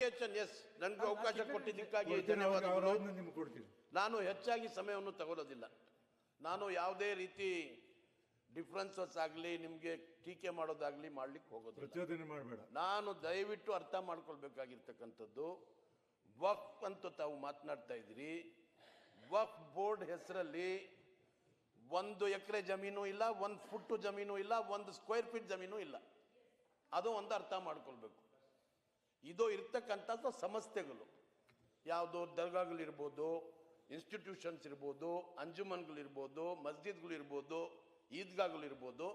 Clarification. S, ನನಗೆ ಅವಕಾಶ ಕೊಟ್ಟಿದ್ದಕ್ಕಾಗಿ ಧನ್ಯವಾದಗಳು. ನಾನು ಹೆಚ್ಚಾಗಿ ಸಮಯವನ್ನು ತಗೊಳ್ಳೋದಿಲ್ಲ. ನಾನು ಯಾವುದೇ ರೀತಿ ಡಿಫ್ರೆನ್ಸಸ್ ಆಗಲಿ ನಿಮಗೆ ಟೀಕೆ ಮಾಡೋದಾಗಲಿ ಮಾಡ್ಲಿಕ್ಕೆ ಹೋಗೋದಿಲ್ಲ. ನಾನು ದಯವಿಟ್ಟು ಅರ್ಥ ಮಾಡ್ಕೊಳ್ಬೇಕಾಗಿರ್ತಕ್ಕಂಥದ್ದು, ವಕ್ಫ್ ಅಂತ ತಾವು ಮಾತನಾಡ್ತಾ ಇದ್ದೀರಿ. ವಕ್ಫ್ ಬೋರ್ಡ್ ಹೆಸರಲ್ಲಿ 1 ಎಕರೆ ಜಮೀನು ಇಲ್ಲ, 1 ಫುಟ್ ಜಮೀನು ಇಲ್ಲ, 1 ಸ್ಕ್ವೇರ್ ಫೀಟ್ ಜಮೀನು ಇಲ್ಲ. ಅದು ಒಂದು ಅರ್ಥ ಮಾಡ್ಕೊಳ್ಬೇಕು. ಇದು ಇರ್ತಕ್ಕಂಥ ಸಂಸ್ಥೆಗಳು ಯಾವುದು, ದರ್ಗಾಗಳಿರ್ಬೋದು, ಇನ್ಸ್ಟಿಟ್ಯೂಷನ್ಸ್ ಇರ್ಬೋದು, ಅಂಜುಮನ್ಗಳಿರ್ಬೋದು, ಮಸ್ಜಿದ್ಗಳಿರ್ಬೋದು, ಈದ್ಗಾಗಳಿರ್ಬೋದು,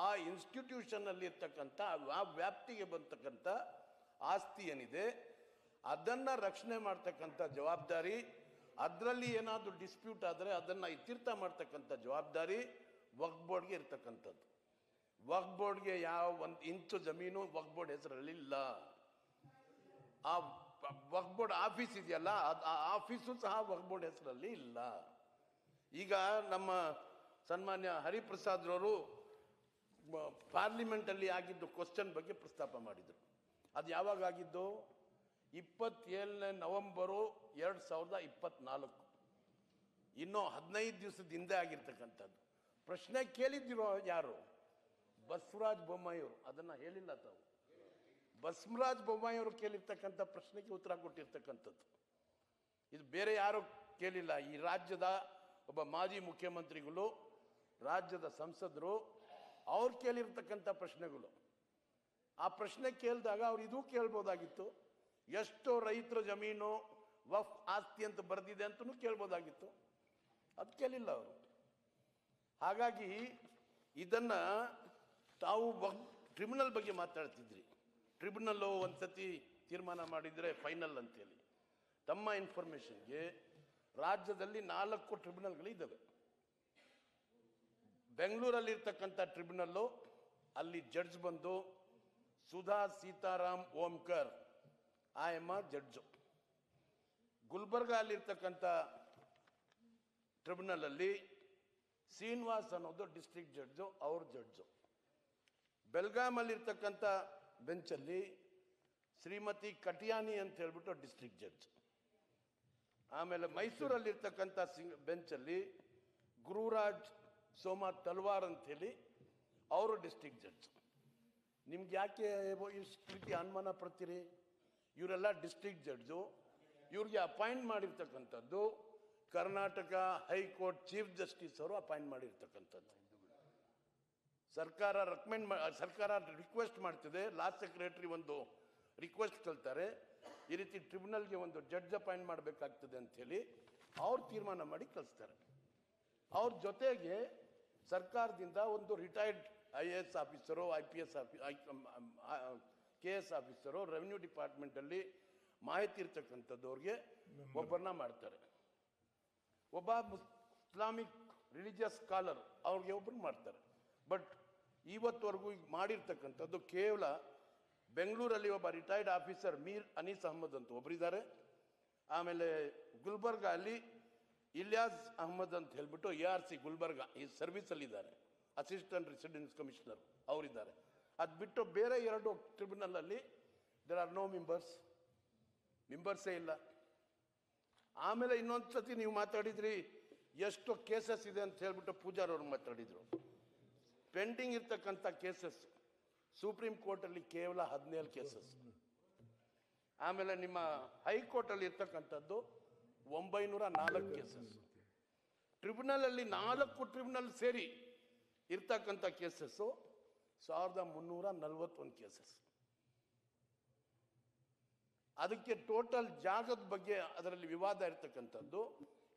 ಆ ಇನ್ಸ್ಟಿಟ್ಯೂಷನಲ್ಲಿ ಇರ್ತಕ್ಕಂಥ ಆ ವ್ಯಾಪ್ತಿಗೆ ಬಂತಕ್ಕಂಥ ಆಸ್ತಿ ಏನಿದೆ ಅದನ್ನು ರಕ್ಷಣೆ ಮಾಡ್ತಕ್ಕಂಥ ಜವಾಬ್ದಾರಿ, ಅದರಲ್ಲಿ ಏನಾದರೂ ಡಿಸ್ಪ್ಯೂಟ್ ಆದರೆ ಅದನ್ನು ಇತ್ಯರ್ಥ ಮಾಡ್ತಕ್ಕಂಥ ಜವಾಬ್ದಾರಿ ವಕ್ಫ್ ಬೋರ್ಡ್ಗೆ ಇರ್ತಕ್ಕಂಥದ್ದು. ವಕ್ಫ್ ಬೋರ್ಡ್ಗೆ ಯಾವ 1 ಇಂಚು ಜಮೀನು ವಕ್ಫ್ ಬೋರ್ಡ್ ಹೆಸರಲ್ಲಿ ಇಲ್ಲ. ಆ ವಕ್ಫ್ ಬೋರ್ಡ್ ಆಫೀಸ್ ಇದೆಯಲ್ಲ, ಆ ಆಫೀಸು ಸಹ ವಕ್ಫ್ ಬೋರ್ಡ್ ಹೆಸರಲ್ಲಿ ಇಲ್ಲ. ಈಗ ನಮ್ಮ ಸನ್ಮಾನ್ಯ ಹರಿಪ್ರಸಾದ್ರವರು ಪಾರ್ಲಿಮೆಂಟಲ್ಲಿ ಆಗಿದ್ದು ಕ್ವಶನ್ ಬಗ್ಗೆ ಪ್ರಸ್ತಾಪ ಮಾಡಿದರು. ಅದು ಯಾವಾಗ ಆಗಿದ್ದು? 27 ನವೆಂಬರು 2024, ಇನ್ನೂ 15 ದಿವಸದ ಹಿಂದೆ ಆಗಿರ್ತಕ್ಕಂಥದ್ದು. ಪ್ರಶ್ನೆ ಕೇಳಿದ್ದಿರೋ ಯಾರು? ಬಸವರಾಜ ಬೊಮ್ಮಾಯಿಯವರು. ಅದನ್ನು ಹೇಳಿಲ್ಲ ತಾವು. ಬಸವರಾಜ ಬೊಮ್ಮಾಯಿಯವರು ಕೇಳಿರ್ತಕ್ಕಂಥ ಪ್ರಶ್ನೆಗೆ ಉತ್ತರ ಕೊಟ್ಟಿರ್ತಕ್ಕಂಥದ್ದು. ಇದು ಬೇರೆ ಯಾರು ಕೇಳಿಲ್ಲ. ಈ ರಾಜ್ಯದ ಒಬ್ಬ ಮಾಜಿ ಮುಖ್ಯಮಂತ್ರಿಗಳು, ರಾಜ್ಯದ ಸಂಸದರು, ಅವ್ರು ಕೇಳಿರ್ತಕ್ಕಂಥ ಪ್ರಶ್ನೆಗಳು. ಆ ಪ್ರಶ್ನೆ ಕೇಳಿದಾಗ ಅವ್ರು ಇದೂ ಕೇಳ್ಬೋದಾಗಿತ್ತು. ಎಷ್ಟು ರೈತರ ಜಮೀನು ವಫ್ ಆಸ್ತಿ ಅಂತ ಬರೆದಿದೆ ಅಂತಲೂ ಕೇಳ್ಬೋದಾಗಿತ್ತು. ಅದು ಕೇಳಿಲ್ಲ ಅವರು. ಹಾಗಾಗಿ ಇದನ್ನು ತಾವು ಟ್ರಿಬ್ಯುನಲ್ ಬಗ್ಗೆ ಮಾತಾಡ್ತಿದ್ರಿ. ಟ್ರಿಬ್ಯುನಲ್ಲು ಒಂದು ಸತಿ ತೀರ್ಮಾನ ಮಾಡಿದರೆ ಫೈನಲ್ ಅಂತೇಳಿ. ತಮ್ಮ ಇನ್ಫಾರ್ಮೇಷನ್ಗೆ ರಾಜ್ಯದಲ್ಲಿ 4 ಟ್ರಿಬ್ಯುನಲ್ಗಳಿದ್ದಾವೆ. ಬೆಂಗಳೂರಲ್ಲಿರ್ತಕ್ಕಂಥ ಟ್ರಿಬ್ಯುನಲ್ಲು, ಅಲ್ಲಿ ಜಡ್ಜ್ ಬಂದು ಸುಧಾ ಸೀತಾರಾಮ್ ಓಂಕರ್, ಆಯಮ್ಮ ಜಡ್ಜು. ಗುಲ್ಬರ್ಗ ಅಲ್ಲಿರ್ತಕ್ಕಂಥ ಟ್ರಿಬ್ಯುನಲಲ್ಲಿ ಶ್ರೀನಿವಾಸ್ ಅನ್ನೋದು ಡಿಸ್ಟ್ರಿಕ್ಟ್ ಜಡ್ಜು, ಅವ್ರ ಜಡ್ಜು. ಬೆಲ್ಗಾಮಲ್ಲಿರ್ತಕ್ಕಂಥ ಬೆಂಚಲ್ಲಿ ಶ್ರೀಮತಿ ಕಟಿಯಾನಿ ಅಂತ ಹೇಳ್ಬಿಟ್ಟು ಡಿಸ್ಟ್ರಿಕ್ಟ್ ಜಡ್ಜ್. ಆಮೇಲೆ ಮೈಸೂರಲ್ಲಿರ್ತಕ್ಕಂಥ ಬೆಂಚಲ್ಲಿ ಗುರುರಾಜ್ ಸೋಮ ತಲ್ವಾರ್ ಅಂಥೇಳಿ ಅವರು ಡಿಸ್ಟ್ರಿಕ್ಟ್ ಜಡ್ಜ್. ನಿಮ್ಗೆ ಯಾಕೆ ಇಷ್ಟು ರೀತಿ ಅನುಮಾನ ಪಡ್ತೀರಿ? ಇವರೆಲ್ಲ ಡಿಸ್ಟ್ರಿಕ್ಟ್ ಜಡ್ಜು. ಇವ್ರಿಗೆ ಅಪಾಯಿಂಟ್ ಮಾಡಿರ್ತಕ್ಕಂಥದ್ದು ಕರ್ನಾಟಕ ಹೈಕೋರ್ಟ್ ಚೀಫ್ ಜಸ್ಟಿಸ್ ಅವರು ಅಪಾಯಿಂಟ್ ಮಾಡಿರ್ತಕ್ಕಂಥದ್ದು. ಸರ್ಕಾರ ರಿಕ್ವೆಸ್ಟ್ ಮಾಡ್ತಿದೆ. ಲಾ ಸೆಕ್ರೆಟರಿ ಒಂದು ರಿಕ್ವೆಸ್ಟ್ ಕಳ್ತಾರೆ, ಈ ರೀತಿ ಟ್ರಿಬ್ಯುನಲ್ಗೆ ಒಂದು ಜಡ್ಜ್ ಅಪಾಯಿಂಟ್ ಮಾಡಬೇಕಾಗ್ತದೆ ಅಂಥೇಳಿ ಅವ್ರು ತೀರ್ಮಾನ ಮಾಡಿ ಕಳಿಸ್ತಾರೆ. ಅವ್ರ ಜೊತೆಗೆ ಸರ್ಕಾರದಿಂದ ಒಂದು retired IAS officer, IPS KS officer, revenue ಡಿಪಾರ್ಟ್ಮೆಂಟಲ್ಲಿ ಮಾಹಿತಿ ಇರ್ತಕ್ಕಂಥದ್ದವ್ರಿಗೆ ಒಬ್ಬರನ್ನ ಮಾಡ್ತಾರೆ. ಒಬ್ಬ ಇಸ್ಲಾಮಿಕ್ ರಿಲಿಜಿಯಸ್ ಸ್ಕಾಲರ್ ಅವ್ರಿಗೆ ಒಬ್ಬರು ಮಾಡ್ತಾರೆ. ಬಟ್ ಇವತ್ತವರೆಗೂ ಈಗ ಮಾಡಿರ್ತಕ್ಕಂಥದ್ದು ಕೇವಲ ಬೆಂಗಳೂರಲ್ಲಿ ಒಬ್ಬ ರಿಟೈರ್ಡ್ ಆಫೀಸರ್ ಮೀರ್ ಅನೀಸ್ ಅಹಮದ್ ಅಂತ ಒಬ್ಬರಿದ್ದಾರೆ. ಆಮೇಲೆ ಗುಲ್ಬರ್ಗ ಅಲ್ಲಿ ಇಲಿಯಾಸ್ ಅಹಮದ್ ಅಂತ ಹೇಳ್ಬಿಟ್ಟು ARC ಗುಲ್ಬರ್ಗ ಈ ಸರ್ವಿಸಲ್ಲಿದ್ದಾರೆ, ಅಸಿಸ್ಟೆಂಟ್ ರೆಸಿಡೆನ್ಸ್ ಕಮಿಷನರ್ ಅವರಿದ್ದಾರೆ. ಅದು ಬಿಟ್ಟು ಬೇರೆ 2 ಟ್ರಿಬ್ಯುನಲಲ್ಲಿ ದೇರ್ ಆರ್ ನೋ ಮೆಂಬರ್ಸೇ ಇಲ್ಲ. ಆಮೇಲೆ ಇನ್ನೊಂದು ಸತಿ ನೀವು ಮಾತಾಡಿದ್ರಿ ಎಷ್ಟು ಕೇಸಸ್ ಇದೆ ಅಂತ ಹೇಳ್ಬಿಟ್ಟು ಪೂಜಾರ್ ಅವ್ರು ಮಾತಾಡಿದರು. ಪೆಂಡಿಂಗ್ ಇರ್ತಕ್ಕಂಥ ಕೇಸಸ್ ಸುಪ್ರೀಂ ಕೋರ್ಟಲ್ಲಿ ಕೇವಲ 17 ಕೇಸಸ್. ಆಮೇಲೆ ನಿಮ್ಮ ಹೈಕೋರ್ಟಲ್ಲಿ ಇರ್ತಕ್ಕಂಥದ್ದು 904 ಕೇಸಸ್. ಟ್ರಿಬ್ಯುನಲಲ್ಲಿ 4 ಟ್ರಿಬ್ಯುನಲ್ ಸೇರಿ ಇರ್ತಕ್ಕಂಥ ಕೇಸಸ್ಸು 1341 ಕೇಸಸ್. ಅದಕ್ಕೆ ಟೋಟಲ್ ಜಾಗದ ಬಗ್ಗೆ ಅದರಲ್ಲಿ ವಿವಾದ ಇರ್ತಕ್ಕಂಥದ್ದು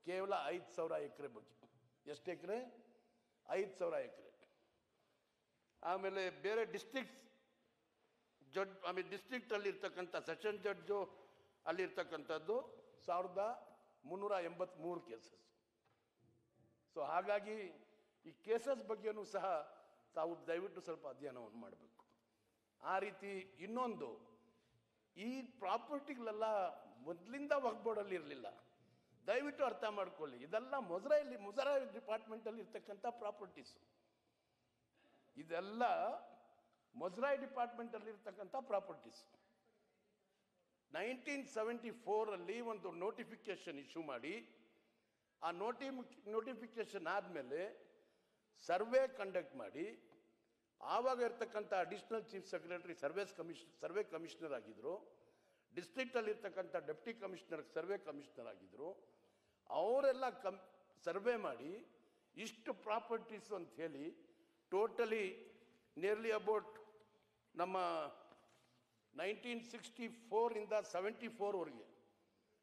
ಕೇವಲ 5,000 ಎಕರೆ ಬಗ್ಗೆ. ಎಷ್ಟು ಎಕರೆ? 5,000 ಎಕರೆ. ಆಮೇಲೆ ಬೇರೆ ಡಿಸ್ಟ್ರಿಕ್ಟ್ ಜಡ್ಜ್, ಆಮೇಲೆ ಡಿಸ್ಟ್ರಿಕ್ಟಲ್ಲಿ ಇರ್ತಕ್ಕಂಥ ಸೆಷನ್ ಜಡ್ಜು ಅಲ್ಲಿರ್ತಕ್ಕಂಥದ್ದು 1383 ಕೇಸಸ್. ಸೊ ಹಾಗಾಗಿ ಈ ಕೇಸಸ್ ಬಗ್ಗೆನೂ ಸಹ ತಾವು ದಯವಿಟ್ಟು ಸ್ವಲ್ಪ ಅಧ್ಯಯನವನ್ನು ಮಾಡಬೇಕು. ಆ ರೀತಿ ಇನ್ನೊಂದು, ಈ ಪ್ರಾಪರ್ಟಿಗಳೆಲ್ಲ ಮೊದಲಿಂದ ವಕ್ಫ್ ಬೋರ್ಡಲ್ಲಿ ಇರಲಿಲ್ಲ. ದಯವಿಟ್ಟು ಅರ್ಥ ಮಾಡ್ಕೊಳ್ಳಿ, ಇದೆಲ್ಲ ಮುಜರಾಯಿ ಡಿಪಾರ್ಟ್ಮೆಂಟಲ್ಲಿ ಇರ್ತಕ್ಕಂಥ ಪ್ರಾಪರ್ಟೀಸು. ಇದೆಲ್ಲ ಮುಜರಾಯಿ ಡಿಪಾರ್ಟ್ಮೆಂಟಲ್ಲಿ ಇರ್ತಕ್ಕಂಥ ಪ್ರಾಪರ್ಟೀಸ್. 1974 ಒಂದು ನೋಟಿಫಿಕೇಶನ್ ಇಶ್ಯೂ ಮಾಡಿ, ಆ ನೋಟಿಫಿಕೇಶನ್ ಆದಮೇಲೆ ಸರ್ವೆ ಕಂಡಕ್ಟ್ ಮಾಡಿ, ಆವಾಗ ಇರ್ತಕ್ಕಂಥ additional chief secretary survey commissioner ಆಗಿದ್ರು, ಡಿಸ್ಟ್ರಿಕ್ಟಲ್ಲಿ ಇರ್ತಕ್ಕಂಥ ಡೆಪ್ಟಿ ಕಮಿಷನರ್ ಸರ್ವೆ ಕಮಿಷನರ್ ಆಗಿದ್ರು. ಅವರೆಲ್ಲ ಸರ್ವೆ ಮಾಡಿ ಇಷ್ಟು ಪ್ರಾಪರ್ಟೀಸ್ ಅಂತ ಹೇಳಿ ಟೋಟಲಿ ನಿಯರ್ಲಿ ಅಬೌಟ್ ನಮ್ಮ 1964 74ವರೆಗೆ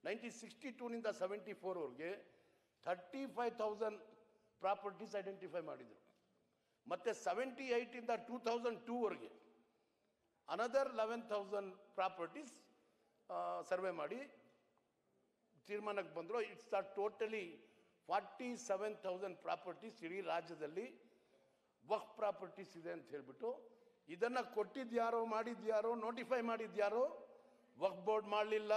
1962 74ವರೆಗೆ 35,000 ಪ್ರಾಪರ್ಟೀಸ್ ಐಡೆಂಟಿಫೈ ಮಾಡಿದರು. ಮತ್ತು 78 2002ವರೆಗೆ ಅನದರ್ 11,000 ಪ್ರಾಪರ್ಟೀಸ್ ಸರ್ವೆ ಮಾಡಿ ತೀರ್ಮಾನಕ್ಕೆ ಬಂದರು. ಇಟ್ಸ್ ಟೋಟಲಿ 47,000 ಪ್ರಾಪರ್ಟೀಸ್ ಇಡೀ ರಾಜ್ಯದಲ್ಲಿ ವಕ್ಫ್ ಪ್ರಾಪರ್ಟೀಸ್ ಇದೆ ಅಂತ ಹೇಳ್ಬಿಟ್ಟು, ಇದನ್ನು ಕೊಟ್ಟಿದ್ಯಾರೋ ಮಾಡಿದ್ಯಾರೋ ನೋಟಿಫೈ ಮಾಡಿದ್ಯಾರೋ? ವಕ್ಫ್ ಬೋರ್ಡ್ ಮಾಡಲಿಲ್ಲ,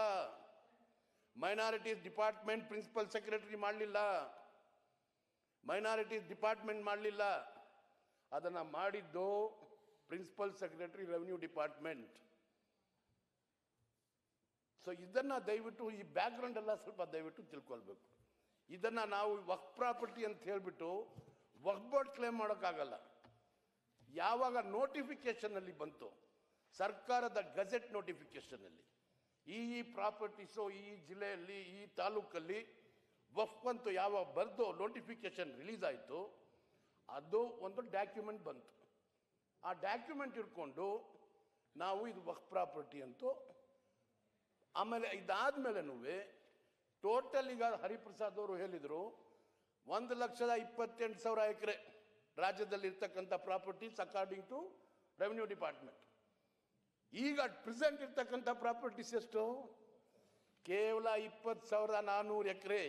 ಮೈನಾರಿಟೀಸ್ ಡಿಪಾರ್ಟ್ಮೆಂಟ್ ಪ್ರಿನ್ಸಿಪಲ್ ಸೆಕ್ರೆಟರಿ ಮಾಡಲಿಲ್ಲ, ಮೈನಾರಿಟೀಸ್ ಡಿಪಾರ್ಟ್ಮೆಂಟ್ ಮಾಡಲಿಲ್ಲ, ಅದನ್ನು ಮಾಡಿದ್ದು principal secretary revenue department. So ಇದನ್ನು ದಯವಿಟ್ಟು ಈ ಬ್ಯಾಕ್ಗ್ರೌಂಡ್ ಎಲ್ಲ ಸ್ವಲ್ಪ ದಯವಿಟ್ಟು ತಿಳ್ಕೊಳ್ಬೇಕು. ಇದನ್ನು ನಾವು ವಕ್ಫ್ ಪ್ರಾಪರ್ಟಿ ಅಂತ ಹೇಳ್ಬಿಟ್ಟು ವಕ್ಫ್ ಬೋರ್ಡ್ ಕ್ಲೇಮ್ ಮಾಡೋಕ್ಕಾಗಲ್ಲ. ಯಾವಾಗ ನೋಟಿಫಿಕೇಶನಲ್ಲಿ ಬಂತು, ಸರ್ಕಾರದ ಗಜೆಟ್ ನೋಟಿಫಿಕೇಶನಲ್ಲಿ ಈ ಪ್ರಾಪರ್ಟೀಸು ಈ ಜಿಲ್ಲೆಯಲ್ಲಿ ಈ ತಾಲೂಕಲ್ಲಿ ವಕ್ಫ್ ಅಂತೂ ಯಾವಾಗ ಬರೆದು ನೋಟಿಫಿಕೇಶನ್ ರಿಲೀಸ್ ಆಯಿತು, ಅದು ಒಂದು ಡಾಕ್ಯುಮೆಂಟ್ ಬಂತು. ಆ ಡಾಕ್ಯುಮೆಂಟ್ ಇಟ್ಕೊಂಡು ನಾವು ಇದು ವಕ್ಫ್ ಪ್ರಾಪರ್ಟಿ ಅಂತೂ. ಆಮೇಲೆ ಇದಾದ್ಮೇಲೆನೂ ಟೋಟಲ್ ಈಗ ಹರಿಪ್ರಸಾದ್ ಅವರು ಹೇಳಿದರು 1,28,000 ಎಕರೆ ರಾಜ್ಯದಲ್ಲಿ ಇರ್ತಕ್ಕಂಥ properties according to revenue department. ಈಗ ಪ್ರೆಸೆಂಟ್ ಇರ್ತಕ್ಕಂಥ ಪ್ರಾಪರ್ಟೀಸ್ ಎಷ್ಟು? ಕೇವಲ 20,400 ಎಕರೆ.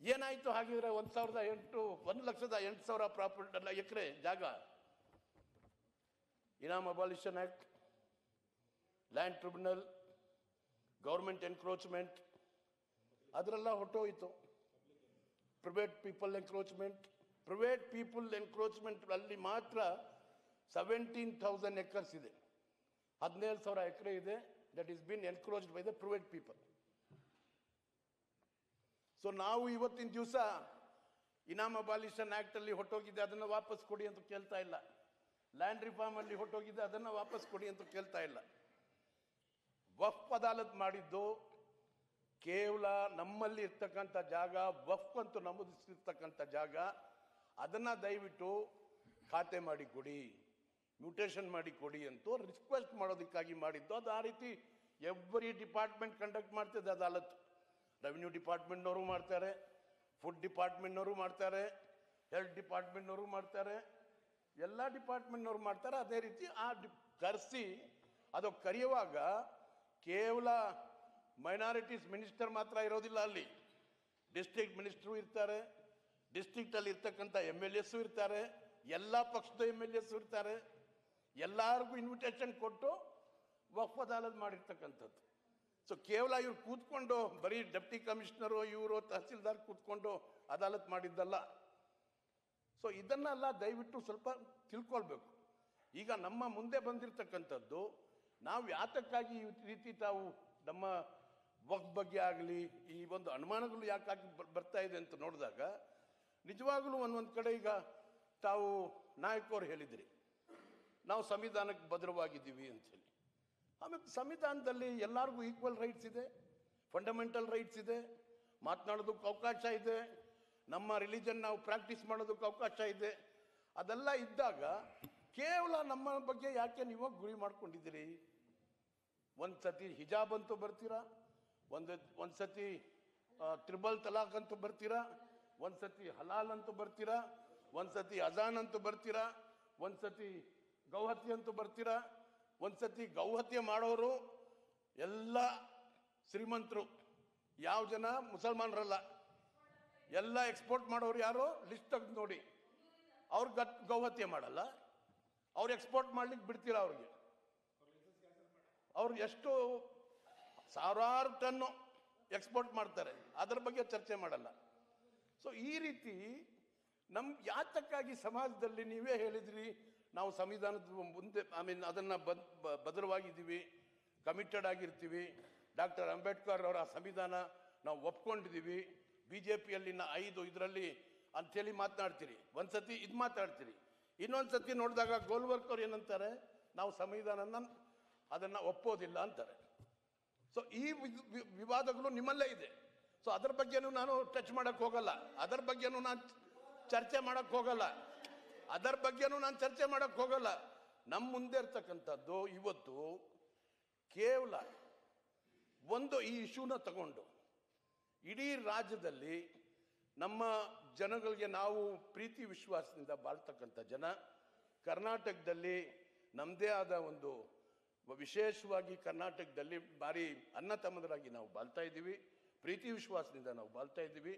ಏನಾಯಿತು ಹಾಗಿದ್ರೆ? 1,08,000 ಪ್ರಾಪರ್ಟಿ ಅಲ್ಲ ಎಕರೆ ಜಾಗ. ಇನಾಮ್ abolition act, land tribunal, government encroachment ಅದರೆಲ್ಲ ಹೊಟ್ಟೋಯಿತು. ಪ್ರೈವೇಟ್ ಪೀಪಲ್ ಎನ್ಕ್ರೋಚ್ಮೆಂಟ್ ಅಲ್ಲಿ ಮಾತ್ರ 17,000 ಎಕರ್ಸ್ ಇದೆ, 17,000 ಎಕರೆ ಇದೆ. That is been encroached by the private people. So ನಾವು ಇವತ್ತಿನ ದಿವಸ ಇನಾಮ್ ಅಬಾಲಿಷನ್ ಆಕ್ಟ್ ಅಲ್ಲಿ ಹೊಟ್ಟೋಗಿದೆ ಅದನ್ನು ವಾಪಸ್ ಕೊಡಿ ಅಂತ ಕೇಳ್ತಾ ಇಲ್ಲ. ಲ್ಯಾಂಡ್ ರಿಫಾರ್ಮ್ ಅಲ್ಲಿ ಹೊಟ್ಟೋಗಿದೆ ಅದನ್ನು ವಾಪಸ್ ಕೊಡಿ ಅಂತ ಕೇಳ್ತಾ ಇಲ್ಲ. ವಕ್ಫ್ ಅದಾಲತ್ ಮಾಡಿದ್ದು ಕೇವಲ ನಮ್ಮಲ್ಲಿ ಇರ್ತಕ್ಕಂಥ ಜಾಗ, ವಕ್ಫ್ ಅಂತೂ ನಮೂದಿಸಿರ್ತಕ್ಕಂಥ ಜಾಗ, ಅದನ್ನು ದಯವಿಟ್ಟು ಖಾತೆ ಮಾಡಿ ಕೊಡಿ, ಮ್ಯೂಟೇಷನ್ ಮಾಡಿ ಕೊಡಿ ಅಂತ ರಿಕ್ವೆಸ್ಟ್ ಮಾಡೋದಕ್ಕಾಗಿ ಮಾಡಿದ್ದು. ಅದು ಆ ರೀತಿ ಎವ್ರಿ ಡಿಪಾರ್ಟ್ಮೆಂಟ್ ಕಂಡಕ್ಟ್ ಮಾಡ್ತಿದೆ ಅದಾಲತ್. ರೆವಿನ್ಯೂ ಡಿಪಾರ್ಟ್ಮೆಂಟ್ನವರು ಮಾಡ್ತಾರೆ, ಫುಡ್ ಡಿಪಾರ್ಟ್ಮೆಂಟ್ನವರು ಮಾಡ್ತಾರೆ, ಹೆಲ್ತ್ ಡಿಪಾರ್ಟ್ಮೆಂಟ್ನವರು ಮಾಡ್ತಾರೆ, ಎಲ್ಲ ಡಿಪಾರ್ಟ್ಮೆಂಟ್ನವರು ಮಾಡ್ತಾರೆ. ಅದೇ ರೀತಿ ಕರೆಸಿ ಅದು ಕರೆಯುವಾಗ ಕೇವಲ ಮೈನಾರಿಟೀಸ್ ಮಿನಿಸ್ಟರ್ ಮಾತ್ರ ಇರೋದಿಲ್ಲ, ಅಲ್ಲಿ ಡಿಸ್ಟ್ರಿಕ್ಟ್ ಮಿನಿಸ್ಟ್ರು ಇರ್ತಾರೆ, ಡಿಸ್ಟ್ರಿಕ್ಟಲ್ಲಿ ಇರ್ತಕ್ಕಂಥ MLAs ಇರ್ತಾರೆ, ಎಲ್ಲ ಪಕ್ಷದ MLAs ಇರ್ತಾರೆ. ಎಲ್ಲರಿಗೂ ಇನ್ವಿಟೇಷನ್ ಕೊಟ್ಟು ವಕ್ಫ್ ಅದಾಲತ್ ಮಾಡಿರ್ತಕ್ಕಂಥದ್ದು. ಸೊ ಕೇವಲ ಇವ್ರು ಕೂತ್ಕೊಂಡು ಬರೀ ಡೆಪ್ಟಿ ಕಮಿಷನರು ಇವರು ತಹಸೀಲ್ದಾರ್ ಕೂತ್ಕೊಂಡು ಅದಾಲತ್ ಮಾಡಿದ್ದಲ್ಲ. ಸೊ ಇದನ್ನೆಲ್ಲ ದಯವಿಟ್ಟು ಸ್ವಲ್ಪ ತಿಳ್ಕೊಳ್ಬೇಕು. ಈಗ ನಮ್ಮ ಮುಂದೆ ಬಂದಿರತಕ್ಕಂಥದ್ದು, ನಾವು ಯಾತಕ್ಕಾಗಿ ಈ ರೀತಿ ತಾವು ನಮ್ಮ ವಕ್ಫ್ ಬಗ್ಗೆ ಆಗಲಿ ಈ ಒಂದು ಅನುಮಾನಗಳು ಯಾಕಾಗಿ ಬರ್ತಾ ಇದೆ ಅಂತ ನೋಡಿದಾಗ, ನಿಜವಾಗಲೂ ಒಂದೊಂದು ಕಡೆ ಈಗ ತಾವು ನಾಯಕರು ಹೇಳಿದ್ರಿ ನಾವು ಸಂವಿಧಾನಕ್ಕೆ ಭದ್ರವಾಗಿದ್ದೀವಿ ಅಂಥೇಳಿ. ಆಮೇಲೆ ಸಂವಿಧಾನದಲ್ಲಿ ಎಲ್ಲರಿಗೂ ಈಕ್ವಲ್ ರೈಟ್ಸ್ ಇದೆ, ಫಂಡಮೆಂಟಲ್ ರೈಟ್ಸ್ ಇದೆ, ಮಾತನಾಡೋದಕ್ಕೆ ಅವಕಾಶ ಇದೆ, ನಮ್ಮ ರಿಲಿಜನ್ ನಾವು ಪ್ರಾಕ್ಟೀಸ್ ಮಾಡೋದಕ್ಕೆ ಅವಕಾಶ ಇದೆ. ಅದೆಲ್ಲ ಇದ್ದಾಗ ಕೇವಲ ನಮ್ಮ ಬಗ್ಗೆ ಯಾಕೆ ನೀವು ಗುರಿ ಮಾಡ್ಕೊಂಡಿದ್ದೀರಿ? ಒಂದು ಸತಿ ಹಿಜಾಬ್ ಅಂತೂ ಬರ್ತೀರಾ, ಒಂದು ಸತಿ ತ್ರಿಬಲ್ ತಲಾಕ್ ಅಂತೂ ಬರ್ತೀರಾ, ಒಂದು ಸತಿ ಹಲಾಲ್ ಅಂತೂ ಬರ್ತೀರಾ, ಒಂದು ಸತಿ ಅಜಾನ್ ಅಂತೂ ಬರ್ತೀರಾ, ಒಂದು ಸತಿ ಗೌಹತ್ಯೆ ಅಂತೂ ಬರ್ತೀರಾ. ಒಂದು ಸತಿ ಗೌಹತ್ಯೆ ಮಾಡೋರು ಎಲ್ಲ ಶ್ರೀಮಂತರು, ಯಾವ ಜನ ಮುಸಲ್ಮಾನರಲ್ಲ, ಎಲ್ಲ ಎಕ್ಸ್ಪೋರ್ಟ್ ಮಾಡೋರು ಯಾರು ಲಿಸ್ಟ್ ತೆಗೆದು ನೋಡಿ. ಅವ್ರು ಗೌಹತ್ಯೆ ಮಾಡಲ್ಲ, ಅವ್ರು ಎಕ್ಸ್ಪೋರ್ಟ್ ಮಾಡ್ಲಿಕ್ಕೆ ಬಿಡ್ತೀರಾ ಅವ್ರಿಗೆ? ಅವ್ರು ಎಷ್ಟು ಸಾವಿರಾರು ಟನ್ನು ಎಕ್ಸ್ಪೋರ್ಟ್ ಮಾಡ್ತಾರೆ, ಅದರ ಬಗ್ಗೆ ಚರ್ಚೆ ಮಾಡಲ್ಲ. ಸೊ ಈ ರೀತಿ ಯಾತಕ್ಕಾಗಿ ಸಮಾಜದಲ್ಲಿ ನೀವೇ ಹೇಳಿದ್ರಿ ನಾವು ಸಂವಿಧಾನದ ಮುಂದೆ ಅದನ್ನು ಭದ್ರವಾಗಿದ್ದೀವಿ, ಕಮಿಟೆಡ್ ಆಗಿರ್ತೀವಿ. ಡಾಕ್ಟರ್ ಅಂಬೇಡ್ಕರ್ ಅವರ ಸಂವಿಧಾನ ನಾವು ಒಪ್ಕೊಂಡಿದ್ದೀವಿ. BJPಯಲ್ಲಿನ 5 ಇದರಲ್ಲಿ ಅಂಥೇಳಿ ಮಾತನಾಡ್ತೀರಿ. ಒಂದ್ಸತಿ ಇದು ಮಾತಾಡ್ತೀರಿ, ಇನ್ನೊಂದು ಸತಿ ನೋಡಿದಾಗ ಗೋಲ್ವರ್ಕರ್ ಏನಂತಾರೆ, ನಾವು ಸಂವಿಧಾನನ ಅದನ್ನು ಒಪ್ಪೋದಿಲ್ಲ ಅಂತಾರೆ. ಸೊ ಈ ವಿವಾದಗಳು ನಿಮ್ಮಲ್ಲೇ ಇದೆ. ಸೊ ಅದರ ಬಗ್ಗೆನೂ ನಾನು ಟಚ್ ಮಾಡಕ್ಕೆ ಹೋಗಲ್ಲ, ಅದರ ಬಗ್ಗೆನೂ ನಾನು ಚರ್ಚೆ ಮಾಡಕ್ಕೆ ಹೋಗಲ್ಲ, ನಮ್ಮ ಮುಂದೆ ಇರ್ತಕ್ಕಂಥದ್ದು ಇವತ್ತು ಕೇವಲ ಒಂದು ಈ ಇಶ್ಯೂನ ತಗೊಂಡು ಇಡೀ ರಾಜ್ಯದಲ್ಲಿ ನಮ್ಮ ಜನಗಳಿಗೆ, ನಾವು ಪ್ರೀತಿ ವಿಶ್ವಾಸದಿಂದ ಬಾಳ್ತಕ್ಕಂಥ ಜನ, ಕರ್ನಾಟಕದಲ್ಲಿ ನಮ್ಮದೇ ಆದ ಒಂದು ವಿಶೇಷವಾಗಿ ಕರ್ನಾಟಕದಲ್ಲಿ ಭಾರಿ ಅಣ್ಣ ತಮ್ಮದರಾಗಿ ನಾವು ಬಾಳ್ತಾ ಇದ್ದೀವಿ, ಪ್ರೀತಿ ವಿಶ್ವಾಸದಿಂದ ನಾವು ಬಾಳ್ತಾ ಇದ್ದೀವಿ.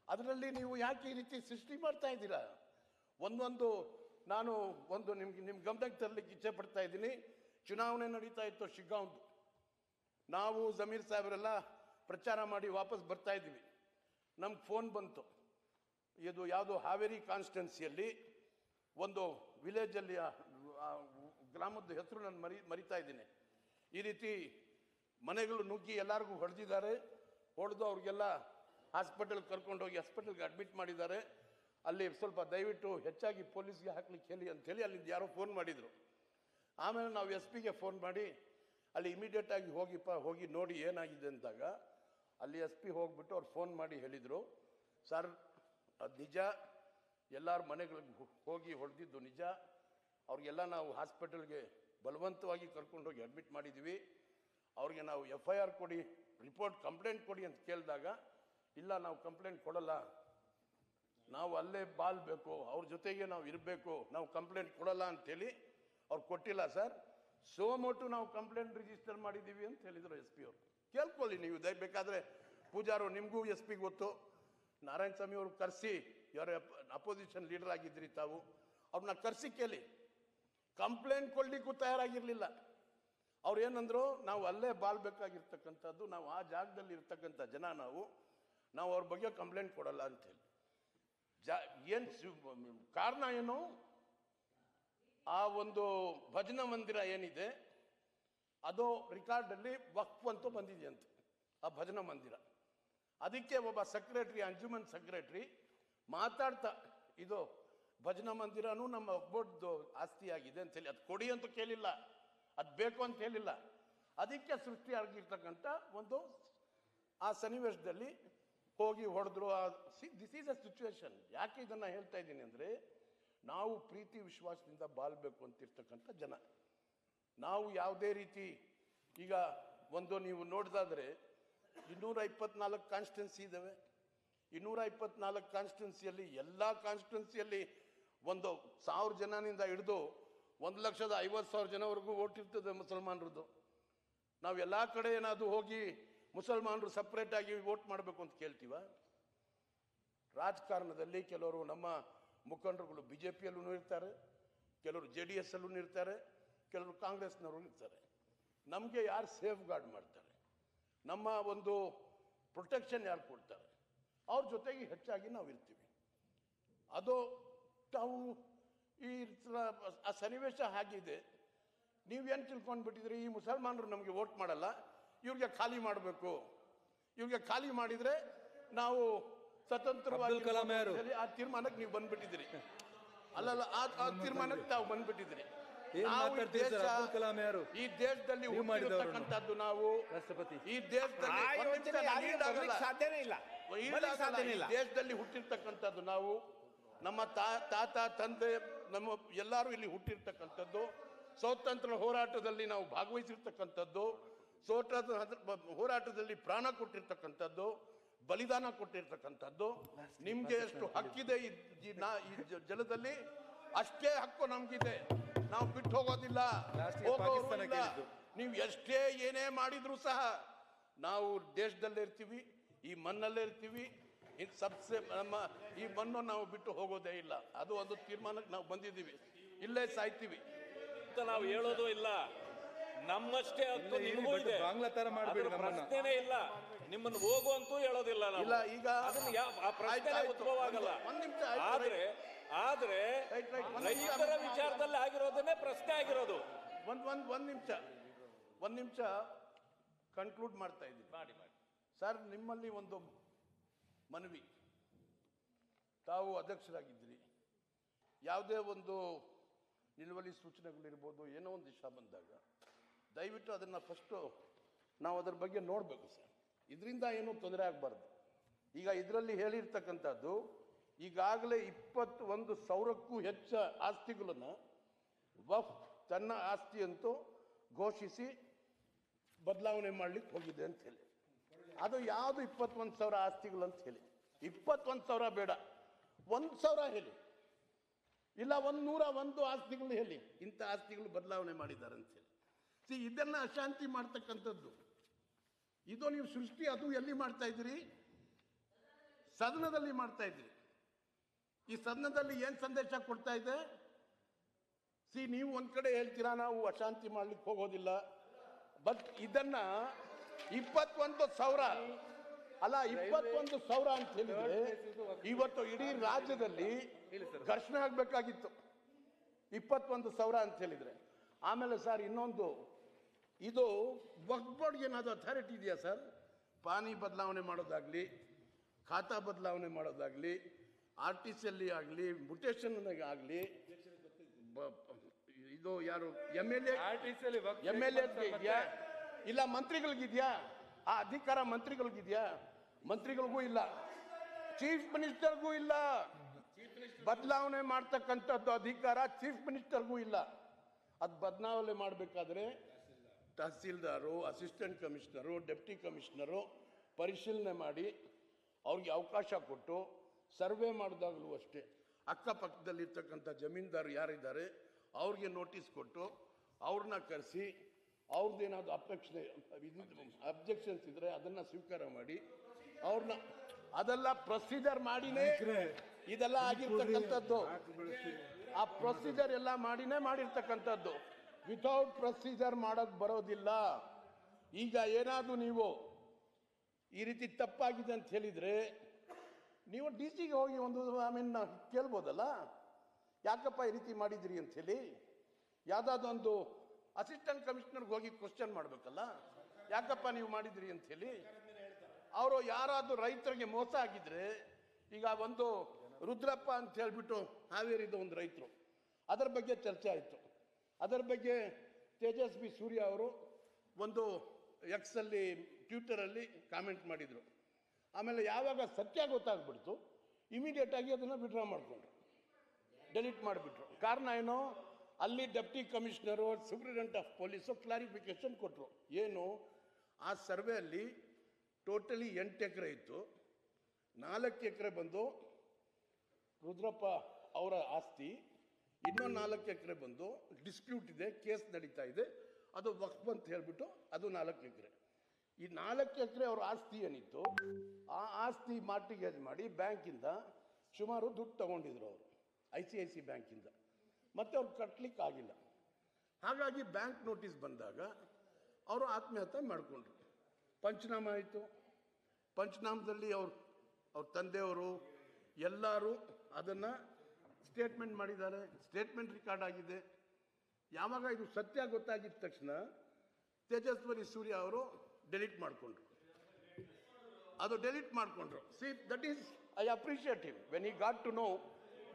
ಅದರಲ್ಲಿ ನೀವು ಯಾಕೆ ಈ ರೀತಿ ಸೃಷ್ಟಿ ಮಾಡ್ತಾ ಇದ್ದೀರಾ? ನಾನು ನಿಮ್ಮ ಗಮನಕ್ಕೆ ತರಲಿಕ್ಕೆ ಇಚ್ಛೆ ಪಡ್ತಾ ಇದ್ದೀನಿ. ಚುನಾವಣೆ ನಡೀತಾ ಇತ್ತು ಶಿಗ್ಗಾಂವ್ದು. ನಾವು ಜಮೀರ್ ಸಾಹೇಬರೆಲ್ಲ ಪ್ರಚಾರ ಮಾಡಿ ವಾಪಸ್ ಬರ್ತಾ ಇದ್ದೀವಿ. ನಮ್ಗೆ ಫೋನ್ ಬಂತು, ಇದು ಯಾವುದು ಹಾವೇರಿ ಕಾನ್ಸ್ಟಿಟ್ಯುನ್ಸಿಯಲ್ಲಿ ಒಂದು ವಿಲೇಜಲ್ಲಿ, ಗ್ರಾಮದ ಹೆಸರು ನಾನು ಮರಿತಾ ಇದ್ದೀನಿ, ಈ ರೀತಿ ಮನೆಗಳು ನುಗ್ಗಿ ಎಲ್ಲರಿಗೂ ಹೊಡೆದಿದ್ದಾರೆ. ಹೊಡೆದು ಅವ್ರಿಗೆಲ್ಲ ಹಾಸ್ಪಿಟಲ್ಗೆ ಕರ್ಕೊಂಡೋಗಿ ಹಾಸ್ಪಿಟಲ್ಗೆ ಅಡ್ಮಿಟ್ ಮಾಡಿದ್ದಾರೆ. ಅಲ್ಲಿ ಸ್ವಲ್ಪ ದಯವಿಟ್ಟು ಹೆಚ್ಚಾಗಿ ಪೊಲೀಸ್ಗೆ ಹಾಕ್ಲಿಕ್ಕೆ ಹೇಳಿ ಅಂಥೇಳಿ ಅಲ್ಲಿಂದ ಯಾರೋ ಫೋನ್ ಮಾಡಿದರು. ಆಮೇಲೆ ನಾವು SP ಗೆ ಫೋನ್ ಮಾಡಿ ಅಲ್ಲಿ ಇಮಿಡಿಯೇಟಾಗಿ ಹೋಗಿ ನೋಡಿ ಏನಾಗಿದೆ ಅಂದಾಗ ಅಲ್ಲಿ SP ಹೋಗ್ಬಿಟ್ಟು ಅವ್ರು ಫೋನ್ ಮಾಡಿ ಹೇಳಿದರು, ಸರ್ ಅದು ನಿಜ, ಎಲ್ಲರ ಮನೆಗಳಿಗೆ ಹೋಗಿ ಹೊಡೆದಿದ್ದು ನಿಜ, ಅವ್ರಿಗೆಲ್ಲ ನಾವು ಹಾಸ್ಪಿಟಲ್ಗೆ ಬಲವಂತವಾಗಿ ಕರ್ಕೊಂಡೋಗಿ ಅಡ್ಮಿಟ್ ಮಾಡಿದ್ದೀವಿ. ಅವ್ರಿಗೆ ನಾವು FIR ಕೊಡಿ, ಕಂಪ್ಲೇಂಟ್ ಕೊಡಿ ಅಂತ ಕೇಳಿದಾಗ, ಇಲ್ಲ ನಾವು ಕಂಪ್ಲೇಂಟ್ ಕೊಡಲ್ಲ, ನಾವು ಅಲ್ಲೇ ಬಾಳ್ಬೇಕು, ಅವ್ರ ಜೊತೆಗೆ ನಾವು ಇರಬೇಕು, ನಾವು ಕಂಪ್ಲೇಂಟ್ ಕೊಡಲ್ಲ ಅಂಥೇಳಿ ಅವ್ರು ಕೊಟ್ಟಿಲ್ಲ ಸರ್. ಸೋಮೋಟು ನಾವು ಕಂಪ್ಲೇಂಟ್ ರಿಜಿಸ್ಟರ್ ಮಾಡಿದ್ದೀವಿ ಅಂತ ಹೇಳಿದರು SP ಅವರು. ಕೇಳ್ಕೊಳ್ಳಿ ನೀವು, ಬೇಕಾದರೆ ಪೂಜಾರು, ನಿಮಗೂ SP ಗೊತ್ತು, ನಾರಾಯಣ ಸ್ವಾಮಿ ಅವರು ಕರೆಸಿ, ಯಾರು ಅಪೋಸಿಷನ್ ಲೀಡರ್ ಆಗಿದ್ರಿ ತಾವು, ಅವ್ರನ್ನ ಕರೆಸಿ ಕೇಳಿ. ಕಂಪ್ಲೇಂಟ್ ಕೊಡ್ಲಿಕ್ಕೂ ತಯಾರಾಗಿರಲಿಲ್ಲ. ಅವ್ರು ಏನಂದ್ರು, ನಾವು ಅಲ್ಲೇ ಬಾಳ್ಬೇಕಾಗಿರ್ತಕ್ಕಂಥದ್ದು, ನಾವು ಆ ಜಾಗದಲ್ಲಿ ಇರ್ತಕ್ಕಂಥ ಜನ, ನಾವು ಅವ್ರ ಬಗ್ಗೆ ಕಂಪ್ಲೇಂಟ್ ಕೊಡಲ್ಲ ಅಂತೇಳಿ. ಕಾರಣ ಏನು? ಆ ಒಂದು ಭಜನಾ ಮಂದಿರ ಏನಿದೆ ಅದು ರೆಕಾರ್ಡಲ್ಲಿ ವಕ್ಫ್ ಅಂತೂ ಬಂದಿದೆಯಂತೆ, ಆ ಭಜನಾ ಮಂದಿರ. ಅದಕ್ಕೆ ಒಬ್ಬ ಸೆಕ್ರೆಟರಿ, ಅಂಜುಮನ್ ಸೆಕ್ರೆಟರಿ ಮಾತಾಡ್ತಾ, ಇದು ಭಜನಾ ಮಂದಿರನೂ ನಮ್ಮ ಒಬ್ಬೊಡ್ದು ಆಸ್ತಿಯಾಗಿದೆ ಅಂತೇಳಿ, ಅದು ಕೊಡಿ ಅಂತ ಕೇಳಿಲ್ಲ, ಅದು ಬೇಕು ಅಂತ ಹೇಳಿಲ್ಲ. ಅದಕ್ಕೆ ಸೃಷ್ಟಿಯಾಗಿರ್ತಕ್ಕಂಥ ಒಂದು ಆ ಸನ್ನಿವೇಶದಲ್ಲಿ ಹೋಗಿ ಹೊಡೆದ್ರು. This is a situation. ಯಾಕೆ ಇದನ್ನು ಹೇಳ್ತಾ ಇದ್ದೀನಿ ಅಂದರೆ, ನಾವು ಪ್ರೀತಿ ವಿಶ್ವಾಸದಿಂದ ಬಾಳ್ಬೇಕು ಅಂತಿರ್ತಕ್ಕಂಥ ಜನ. ನಾವು ಯಾವುದೇ ರೀತಿ, ಈಗ ನೀವು ನೋಡಿದಾದ್ರೆ 224 ಕಾನ್ಸ್ಟಿಟ್ಯುನ್ಸಿ ಇದ್ದಾವೆ. 224 ಕಾನ್ಸ್ಟಿಟ್ಯುನ್ಸಿಯಲ್ಲಿ ಎಲ್ಲ ಕಾನ್ಸ್ಟಿಟ್ಯುನ್ಸಿಯಲ್ಲಿ 1,000 ಜನನಿಂದ ಹಿಡಿದು 1,50,000 ಜನವರೆಗೂ ಓಟ್ ಇರ್ತದೆ ಮುಸಲ್ಮಾನರದ್ದು. ನಾವು ಎಲ್ಲ ಕಡೆ ಏನಾದರೂ ಹೋಗಿ ಮುಸಲ್ಮಾನರು ಸಪ್ರೇಟ್ ಆಗಿ ವೋಟ್ ಮಾಡಬೇಕು ಅಂತ ಕೇಳ್ತೀವ? ರಾಜಕಾರಣದಲ್ಲಿ ಕೆಲವರು ನಮ್ಮ ಮುಖಂಡರುಗಳು BJPಯಲ್ಲೂ ಇರ್ತಾರೆ, ಕೆಲವರು JDS ಅಲ್ಲೂ ಇರ್ತಾರೆ, ಕೆಲವರು ಕಾಂಗ್ರೆಸ್ನವರು ಇರ್ತಾರೆ. ನಮಗೆ ಯಾರು ಸೇಫ್ ಗಾರ್ಡ್ ಮಾಡ್ತಾರೆ, ನಮ್ಮ ಒಂದು ಪ್ರೊಟೆಕ್ಷನ್ ಯಾರು ಕೊಡ್ತಾರೆ, ಅವ್ರ ಜೊತೆಗೆ ಹೆಚ್ಚಾಗಿ ನಾವು ಇರ್ತೀವಿ. ಅದು ತಾವು ಈ ಆ ಸನ್ನಿವೇಶ ಆಗಿದೆ. ನೀವೇನು ತಿಳ್ಕೊಂಡ್ಬಿಟ್ಟಿದ್ರಿ, ಈ ಮುಸಲ್ಮಾನರು ನಮಗೆ ವೋಟ್ ಮಾಡಲ್ಲ, ಇವ್ರಿಗೆ ಖಾಲಿ ಮಾಡಬೇಕು, ಇವ್ರಿಗೆ ಖಾಲಿ ಮಾಡಿದರೆ ನಾವು ಸ್ವತಂತ್ರವಾಗಿ ಆ ತೀರ್ಮಾನಕ್ಕೆ ನೀವು ಬಂದ್ಬಿಟ್ಟಿದ್ದೀರಿ. ಅಲ್ಲಲ್ಲ, ಆ ತೀರ್ಮಾನಕ್ಕೆ ತಾವು ಬಂದ್ಬಿಟ್ಟಿದ್ದೀರಿ. ಈ ದೇಶದಲ್ಲಿ ಹುಟ್ಟಿರ್ತಕ್ಕಂಥದ್ದು ನಾವು, ಈ ದೇಶದಲ್ಲಿ ಹುಟ್ಟಿರ್ತಕ್ಕಂಥದ್ದು ನಾವು, ನಮ್ಮ ತಾತ ತಂದೆ ನಮ್ಮ ಎಲ್ಲರೂ ಇಲ್ಲಿ ಹುಟ್ಟಿರ್ತಕ್ಕಂಥದ್ದು, ಸ್ವಾತಂತ್ರ್ಯ ಹೋರಾಟದಲ್ಲಿ ನಾವು ಭಾಗವಹಿಸಿರ್ತಕ್ಕಂಥದ್ದು, ಹೋರಾಟದಲ್ಲಿ ಪ್ರಾಣ ಕೊಟ್ಟಿರ್ತಕ್ಕಂಥದ್ದು, ಬಲಿದಾನ ಕೊಟ್ಟಿರ್ತಕ್ಕಂಥದ್ದು. ನಿಮ್ಗೆ ಎಷ್ಟು ಹಕ್ಕಿದೆ ಈ ಜಲದಲ್ಲಿ, ಅಷ್ಟೇ ಹಕ್ಕು ನಮ್ಗಿದೆ. ನಾವು ಬಿಟ್ಟು ಹೋಗೋದಿಲ್ಲ, ನೀವು ಎಷ್ಟೇ ಏನೇ ಮಾಡಿದ್ರು ಸಹ ನಾವು ದೇಶದಲ್ಲೇ ಇರ್ತೀವಿ, ಈ ಮಣ್ಣಲ್ಲೇ ಇರ್ತೀವಿ. ನಮ್ಮ ಈ ಮಣ್ಣು ನಾವು ಬಿಟ್ಟು ಹೋಗೋದೇ ಇಲ್ಲ. ಅದು ಒಂದು ತೀರ್ಮಾನಕ್ಕೆ ನಾವು ಬಂದಿದ್ದೀವಿ, ಇಲ್ಲೇ ಸಾಯ್ತೀವಿ ಅಂತ ನಾವು ಹೇಳೋದು ಇಲ್ಲ. ನಮ್ಮಷ್ಟೇ ಹಕ್ಕು ನಿಮಗೂ ಇದೆ, ಪ್ರಶ್ನೆನೇ ಇಲ್ಲ. ನಿಮ್ಮನ್ನು ಹೋಗು ಅಂತೂ ಹೇಳೋದಿಲ್ಲ ಇಲ್ಲ. ಈಗ ಆ ಪ್ರಶ್ನೆ ಉದ್ಭವ ಆಗಲ್ಲ. ಆದ್ರೆ ರೈತರ ವಿಚಾರದಲ್ಲಿ ಆಗಿರೋದನ್ನೇ ಪ್ರಶ್ನೆ ಆಗಿರೋದು. ಒಂದ್ ನಿಮಿಷ. ಒಂದು ನಿಮಿಷ ಕನ್ಕ್ಲೂಡ್ ಮಾಡ್ತಾ ಇದ್ದೀನಿ. ಮಾಡಿ ಸರ್, ನಿಮ್ಮಲ್ಲಿ ಒಂದು ಮನವಿ. ತಾವು ಅಧ್ಯಕ್ಷರಾಗಿದ್ದೀರಿ, ಯಾವುದೇ ಒಂದು ನಿಲುವಳಿ ಸೂಚನೆಗಳಿರ್ಬೋದು, ಏನೋ ಒಂದು ವಿಷಯ ಬಂದಾಗ ದಯವಿಟ್ಟು ಅದನ್ನು ಫಸ್ಟು ನಾವು ಅದರ ಬಗ್ಗೆ ನೋಡಬೇಕು ಸರ್. ಇದರಿಂದ ಏನೂ ತೊಂದರೆ ಆಗಬಾರ್ದು. ಈಗ ಇದರಲ್ಲಿ ಹೇಳಿರ್ತಕ್ಕಂಥದ್ದು ಈಗಾಗಲೇ 21,000ಕ್ಕೂ ಹೆಚ್ಚು ಆಸ್ತಿಗಳನ್ನು ವಫ್ ತನ್ನ ಆಸ್ತಿ ಅಂತೂ ಘೋಷಿಸಿ ಬದಲಾವಣೆ ಮಾಡಲಿಕ್ಕೆ ಹೋಗಿದೆ ಅಂತ ಹೇಳಿ. ಅದು ಯಾವುದು 21,000 ಆಸ್ತಿಗಳು ಅಂತ ಹೇಳಿ, 21,000 ಬೇಡ, 1,000 ಹೇಳಿ, ಇಲ್ಲ 101 ಆಸ್ತಿಗಳು ಹೇಳಿ, ಇಂಥ ಆಸ್ತಿಗಳು ಬದಲಾವಣೆ ಮಾಡಿದ್ದಾರೆ ಅಂತ ಹೇಳಿ. ಇದನ್ನ ಅಶಾಂತಿ ಮಾಡ್ತಕ್ಕಂಥದ್ದು ಇದು ನೀವು ಸೃಷ್ಟಿ, ಅದು ಎಲ್ಲಿ ಮಾಡ್ತಾ ಇದ್ದೀರಿ? ಸದನದಲ್ಲಿ ಮಾಡ್ತಾ ಇದ್ದೀರಿ. ಈ ಸದನದಲ್ಲಿ ಏನ್ ಸಂದೇಶ ಕೊಡ್ತಾ ಇದೆ? ನೀವು ಒಂದ್ ಕಡೆ ಹೇಳ್ತೀರಾ ನಾವು ಅಶಾಂತಿ ಮಾಡ್ಲಿಕ್ಕೆ ಹೋಗೋದಿಲ್ಲ, ಬಟ್ ಇದನ್ನ 21,000 ಅಲ್ಲ 21,000 ಅಂತ ಹೇಳಿದ್ರೆ ಇವತ್ತು ಇಡೀ ರಾಜ್ಯದಲ್ಲಿ ಘರ್ಷಣೆ ಆಗ್ಬೇಕಾಗಿತ್ತು. 21,000 ಅಂತ ಹೇಳಿದ್ರೆ. ಆಮೇಲೆ ಸರ್ ಇನ್ನೊಂದು, ಇದು ವಕ್ಫ್ ಬೋರ್ಡ್ಗೆ ಏನಾದ್ರು ಅಥಾರಿಟಿ ಇದೆಯಾ ಸರ್? ಪಾನಿ ಬದಲಾವಣೆ ಮಾಡೋದಾಗ್ಲಿ, ಖಾತಾ ಬದಲಾವಣೆ ಮಾಡೋದಾಗ್ಲಿ, RTCಯಲ್ಲಿ ಆಗಲಿ, ಮುಟೇಶನ್ ಆಗಲಿ, ಇದು ಯಾರು MLA ಇದೆಯಾ? ಇಲ್ಲ ಮಂತ್ರಿಗಳಿಗಿದ್ಯಾ? ಆ ಅಧಿಕಾರ ಮಂತ್ರಿಗಳಿಗಿದ್ಯಾ? ಮಂತ್ರಿಗಳಿಗೂ ಇಲ್ಲ, ಚೀಫ್ ಮಿನಿಸ್ಟರ್ಗೂ ಇಲ್ಲ. ಬದಲಾವಣೆ ಮಾಡ್ತಕ್ಕಂಥದ್ದು ಅಧಿಕಾರ ಚೀಫ್ ಮಿನಿಸ್ಟರ್ಗೂ ಇಲ್ಲ. ಅದು ಬದಲಾವಣೆ ಮಾಡಬೇಕಾದ್ರೆ tahsildar, assistant commissioner, deputy commissioner ಪರಿಶೀಲನೆ ಮಾಡಿ ಅವ್ರಿಗೆ ಅವಕಾಶ ಕೊಟ್ಟು, ಸರ್ವೆ ಮಾಡಿದಾಗಲೂ ಅಷ್ಟೇ ಅಕ್ಕಪಕ್ಕದಲ್ಲಿರ್ತಕ್ಕಂಥ ಜಮೀನ್ದಾರು ಯಾರಿದ್ದಾರೆ ಅವ್ರಿಗೆ ನೋಟಿಸ್ ಕೊಟ್ಟು ಅವ್ರನ್ನ ಕರೆಸಿ ಅವ್ರದ್ದೇನಾದ್ರು ಅಬ್ಜೆಕ್ಷನ್ಸ್ ಇದ್ರೆ ಅದನ್ನ ಸ್ವೀಕಾರ ಮಾಡಿ ಅವ್ರನ್ನ, ಅದೆಲ್ಲ ಪ್ರೊಸೀಜರ್ ಮಾಡಿನೇ ಇದೆಲ್ಲ ಆಗಿರ್ತಕ್ಕಂಥದ್ದು. ಆ ಪ್ರೊಸೀಜರ್ ಎಲ್ಲ ಮಾಡಿನೇ ಮಾಡಿರ್ತಕ್ಕಂಥದ್ದು. ವಿತೌಟ್ ಪ್ರೊಸೀಜರ್ ಮಾಡಕ್ ಬರೋದಿಲ್ಲ. ಈಗ ಏನಾದ್ರು ನೀವು ಈ ರೀತಿ ತಪ್ಪಾಗಿದೆ ಅಂತ ಹೇಳಿದ್ರೆ ನೀವು DC ಗೆ ಹೋಗಿ ಒಂದು ಕೇಳ್ಬೋದಲ್ಲ, ಯಾಕಪ್ಪ ಈ ರೀತಿ ಮಾಡಿದ್ರಿ ಅಂತ ಹೇಳಿ. ಯಾವ್ದಾದೊಂದು ಅಸಿಸ್ಟೆಂಟ್ ಕಮಿಷನರ್ಗೆ ಹೋಗಿ ಕ್ವಶನ್ ಮಾಡ್ಬೇಕಲ್ಲ, ಯಾಕಪ್ಪ ನೀವು ಮಾಡಿದ್ರಿ ಅಂತ ಹೇಳಿ. ಅವರು ಯಾರಾದ್ರೂ ರೈತರಿಗೆ ಮೋಸ ಆಗಿದ್ರೆ, ಈಗ ಒಂದು ರುದ್ರಪ್ಪ ಅಂತ ಹೇಳ್ಬಿಟ್ಟು ಹಾವೇರಿದ ಒಂದು ರೈತರು, ಅದರ ಬಗ್ಗೆ ಚರ್ಚೆ ಆಯಿತು. ಅದರ ಬಗ್ಗೆ ತೇಜಸ್ವಿ ಸೂರ್ಯ ಅವರು ಒಂದು ಎಕ್ಸಲ್ಲಿ ಟ್ವಿಟರಲ್ಲಿ ಕಾಮೆಂಟ್ ಮಾಡಿದರು. ಆಮೇಲೆ ಯಾವಾಗ ಸತ್ಯ ಗೊತ್ತಾಗ್ಬಿಡ್ತು ಇಮಿಡಿಯೇಟ್ ಆಗಿ ಅದನ್ನು ವಿಡ್ರಾ ಮಾಡಿಕೊಂಡ್ರು, ಡೆಲೀಟ್ ಮಾಡಿಬಿಟ್ರು. ಕಾರಣ ಏನು? ಅಲ್ಲಿ deputy commissioner, superintendent of police clarification ಕೊಟ್ಟರು. ಏನು? ಆ ಸರ್ವೆಯಲ್ಲಿ ಟೋಟಲಿ 8 ಎಕರೆ ಇತ್ತು, 4 ಎಕರೆ ಬಂದು ರುದ್ರಪ್ಪ ಅವರ ಆಸ್ತಿ, ಇನ್ನೊಂದು 4 ಎಕರೆ ಬಂದು ಡಿಸ್ಪ್ಯೂಟ್ ಇದೆ, ಕೇಸ್ ನಡೀತಾ ಇದೆ, ಅದು ವಕ್ಫ್ ಅಂತ ಹೇಳ್ಬಿಟ್ಟು ಅದು 4 ಎಕರೆ. ಈ 4 ಎಕರೆ ಅವ್ರ ಆಸ್ತಿ ಏನಿತ್ತು ಆ ಆಸ್ತಿ ಮಾರ್ಟಿಗೇಜ್ ಮಾಡಿ ಬ್ಯಾಂಕಿಂದ ಸುಮಾರು ದುಡ್ಡು ತಗೊಂಡಿದ್ರು ಅವರು, ICIC ಬ್ಯಾಂಕಿಂದ. ಮತ್ತೆ ಅವ್ರು ಕಟ್ಲಿಕ್ಕೆ ಆಗಿಲ್ಲ. ಹಾಗಾಗಿ ಬ್ಯಾಂಕ್ ನೋಟಿಸ್ ಬಂದಾಗ ಅವರು ಆತ್ಮಹತ್ಯೆ ಮಾಡಿಕೊಂಡ್ರು. ಪಂಚನಾಮ ಆಯಿತು. ಪಂಚನಾಮದಲ್ಲಿ ಅವ್ರ ತಂದೆಯವರು ಎಲ್ಲರೂ ಅದನ್ನು ಸ್ಟೇಟ್ಮೆಂಟ್ ಮಾಡಿದ್ದಾರೆ, ಸ್ಟೇಟ್ಮೆಂಟ್ ರೆಕಾರ್ಡ್ ಆಗಿದೆ. ಯಾವಾಗ ಇದು ಸತ್ಯ ಗೊತ್ತಾಗಿದ ತಕ್ಷಣ ತೇಜಸ್ವಿ ಸೂರ್ಯ ಅವರು ಡೆಲೀಟ್ ಮಾಡಿಕೊಂಡ್ರು, ಅದು ಡೆಲೀಟ್ ಮಾಡಿಕೊಂಡ್ರು. That is I appreciate him when he got to know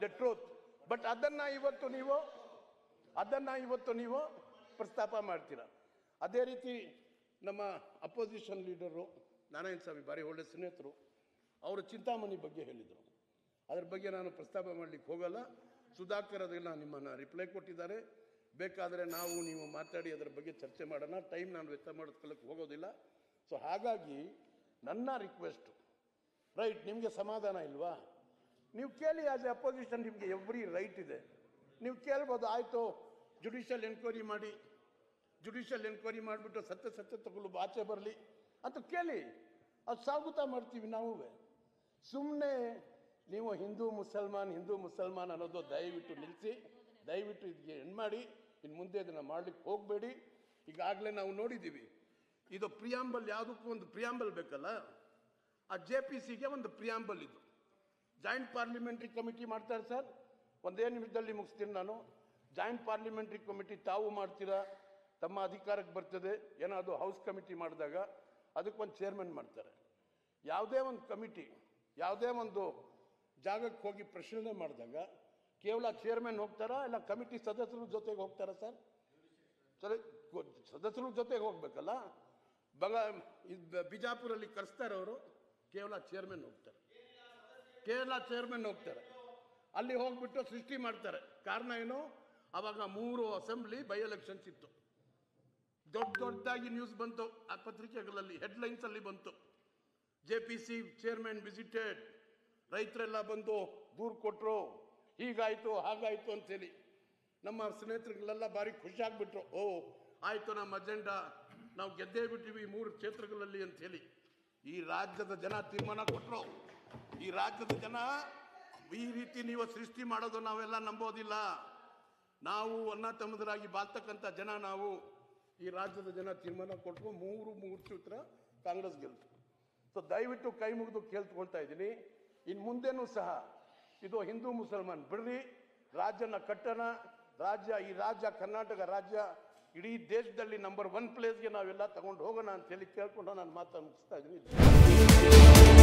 the truth. But ಅದನ್ನ ಇವತ್ತು ನೀವು ಪ್ರಸ್ತಾಪ ಮಾಡ್ತೀರಾ. ಅದೇ ರೀತಿ ನಮ್ಮ ಅಪೋಸಿಷನ್ ಲೀಡರು ನಾರಾಯಣ ಸ್ವಾಮಿ, ಭಾರಿ ಒಳ್ಳೆ ಸ್ನೇಹಿತರು, ಅವರು ಚಿಂತಾಮಣಿ ಬಗ್ಗೆ ಹೇಳಿದರು. ಅದ್ರ ಬಗ್ಗೆ ನಾನು ಪ್ರಸ್ತಾಪ ಮಾಡಲಿಕ್ಕೆ ಹೋಗಲ್ಲ. ಸುಧಾಕರ್ ಅದೆಲ್ಲ ನಿಮ್ಮನ್ನು ರಿಪ್ಲೈ ಕೊಟ್ಟಿದ್ದಾರೆ. ಬೇಕಾದರೆ ನೀವು ಮಾತಾಡಿ ಅದರ ಬಗ್ಗೆ ಚರ್ಚೆ ಮಾಡೋಣ. ಟೈಮ್ ನಾನು ವ್ಯರ್ಥ ಮಾಡೋದಕ್ಕೆ ಹೋಗೋದಿಲ್ಲ. ಸೊ ಹಾಗಾಗಿ ನನ್ನ ರಿಕ್ವೆಸ್ಟು, ರೈಟ್, ನಿಮಗೆ ಸಮಾಧಾನ ಇಲ್ವಾ? ನೀವು ಕೇಳಿ. ಆಸ್ ಎ ಅಪೋಸಿಷನ್ ನಿಮಗೆ ಎವ್ರಿ ರೈಟ್ ಇದೆ, ನೀವು ಕೇಳ್ಬೋದು. ಆಯಿತು, ಜುಡಿಷಿಯಲ್ ಎನ್ಕ್ವೈರಿ ಮಾಡಿ, ಜುಡಿಷಿಯಲ್ ಎನ್ಕ್ವೈರಿ ಮಾಡಿಬಿಟ್ಟು ಸತ್ಯ ತಗೊಳ್ಳು ಆಚೆ ಬರಲಿ ಅಂತ ಕೇಳಿ, ಅದು ಸ್ವಾಗತ ಮಾಡ್ತೀವಿ ನಾವು. ಸುಮ್ಮನೆ ನೀವು ಹಿಂದೂ ಮುಸಲ್ಮಾನ್ ಅನ್ನೋದು ದಯವಿಟ್ಟು ನಿಲ್ಲಿಸಿ, ದಯವಿಟ್ಟು ಇದಕ್ಕೆ ಎಂಡ್ ಮಾಡಿ. ಇನ್ನು ಮುಂದೆ ಇದನ್ನು ಮಾಡ್ಲಿಕ್ಕೆ ಹೋಗಬೇಡಿ. ಈಗಾಗಲೇ ನಾವು ನೋಡಿದ್ದೀವಿ, ಇದು ಪ್ರಿಯಾಂಬಲ್, ಯಾವುದಕ್ಕೂ ಒಂದು ಪ್ರಿಯಾಂಬಲ್ ಬೇಕಲ್ಲ. ಆ JPCಗೆ ಒಂದು ಪ್ರಿಯಾಂಬಲ್ ಇದು. ಜಾಯಿಂಟ್ ಪಾರ್ಲಿಮೆಂಟ್ರಿ ಕಮಿಟಿ ಮಾಡ್ತಾರೆ ಸರ್. ಒಂದೇ ನಿಮಿಷದಲ್ಲಿ ಮುಗಿಸ್ತೀನಿ ನಾನು. ಜಾಯಿಂಟ್ ಪಾರ್ಲಿಮೆಂಟ್ರಿ ಕಮಿಟಿ ತಾವು ಮಾಡ್ತೀರಾ, ತಮ್ಮ ಅಧಿಕಾರಕ್ಕೆ ಬರ್ತದೆ, ಏನಾದರೂ ಹೌಸ್ ಕಮಿಟಿ ಮಾಡಿದಾಗ ಅದಕ್ಕೊಂದು ಚೇರ್ಮನ್ ಮಾಡ್ತಾರೆ. ಯಾವುದೇ ಒಂದು ಕಮಿಟಿ ಯಾವುದೇ ಒಂದು ಜಾಗಕ್ಕೆ ಹೋಗಿ ಪರಿಶೀಲನೆ ಮಾಡಿದಾಗ ಕೇವಲ ಚೇರ್ಮನ್ ಹೋಗ್ತಾರಾ ಇಲ್ಲ ಕಮಿಟಿ ಸದಸ್ಯರ ಜೊತೆಗೆ ಹೋಗ್ತಾರಾ ಸರ್? ಸರಿ, ಸದಸ್ಯರ ಜೊತೆಗೆ ಹೋಗ್ಬೇಕಲ್ಲ. ಬಿಜಾಪುರಲ್ಲಿ ಕರೆಸ್ತಾರೆ ಅವರು, ಕೇವಲ ಚೇರ್ಮನ್ ಹೋಗ್ತಾರೆ, ಅಲ್ಲಿ ಹೋಗ್ಬಿಟ್ಟು ಸೃಷ್ಟಿ ಮಾಡ್ತಾರೆ. ಕಾರಣ ಏನು? ಅವಾಗ 3 ಅಸೆಂಬ್ಲಿ ಬೈ ಎಲೆಕ್ಷನ್ಸ್ ಇತ್ತು. ದೊಡ್ಡದಾಗಿ ನ್ಯೂಸ್ ಬಂತು ಆ ಪತ್ರಿಕೆಗಳಲ್ಲಿ, ಹೆಡ್ಲೈನ್ಸ್ ಅಲ್ಲಿ ಬಂತು. JPC ಚೇರ್ಮನ್ ವಿಸಿಟೆಡ್, ರೈತರೆಲ್ಲ ಬಂದು ದೂರು ಕೊಟ್ಟರು, ಹೀಗಾಯ್ತು ಹಾಗಾಯ್ತು ಅಂತೇಳಿ. ನಮ್ಮ ಸ್ನೇಹಿತರುಗಳೆಲ್ಲ ಭಾರಿ ಖುಷಿ ಆಗ್ಬಿಟ್ರು. ಓ ಆಯ್ತು, ನಮ್ಮ ಅಜೆಂಡಾ ನಾವು ಗೆದ್ದೇ ಬಿಟ್ಟಿವಿ 3 ಕ್ಷೇತ್ರಗಳಲ್ಲಿ ಅಂತ ಹೇಳಿ. ಈ ರಾಜ್ಯದ ಜನ ತೀರ್ಮಾನ ಕೊಟ್ಟರು. ಈ ರಾಜ್ಯದ ಜನ ಈ ರೀತಿ ನೀವು ಸೃಷ್ಟಿ ಮಾಡೋದು ನಾವೆಲ್ಲ ನಂಬೋದಿಲ್ಲ. ನಾವು ಅಣ್ಣ ತಮ್ಮದರಾಗಿ ಬಾಳ್ತಕ್ಕಂಥ ಜನ ನಾವು. ಈ ರಾಜ್ಯದ ಜನ ತೀರ್ಮಾನ ಕೊಟ್ಟರು, 3 ಕ್ಷೇತ್ರ ಕಾಂಗ್ರೆಸ್ ಗೆಲ್ತು. ಸೊ ದಯವಿಟ್ಟು ಕೈ ಮುಗಿದು ಕೇಳ್ಕೊಳ್ತಾ ಇದ್ದೀನಿ, ಇನ್ನು ಮುಂದೇನೂ ಸಹ ಇದು ಹಿಂದೂ ಮುಸಲ್ಮಾನ್ ಬಿಡ್ರಿ, ರಾಜ್ಯನ ಕಟ್ಟಣ. ಈ ರಾಜ್ಯ ಕರ್ನಾಟಕ ರಾಜ್ಯ ಇಡೀ ದೇಶದಲ್ಲಿ ನಂಬರ್ 1 ಪ್ಲೇಸ್ಗೆ ನಾವೆಲ್ಲ ತಗೊಂಡು ಹೋಗೋಣ ಅಂತ ಹೇಳಿ ಕೇಳ್ಕೊಂಡು ನಾನು ಮಾತನ್ನು ಮುಗಿಸ್ತಾ ಇದ್ದೀನಿ.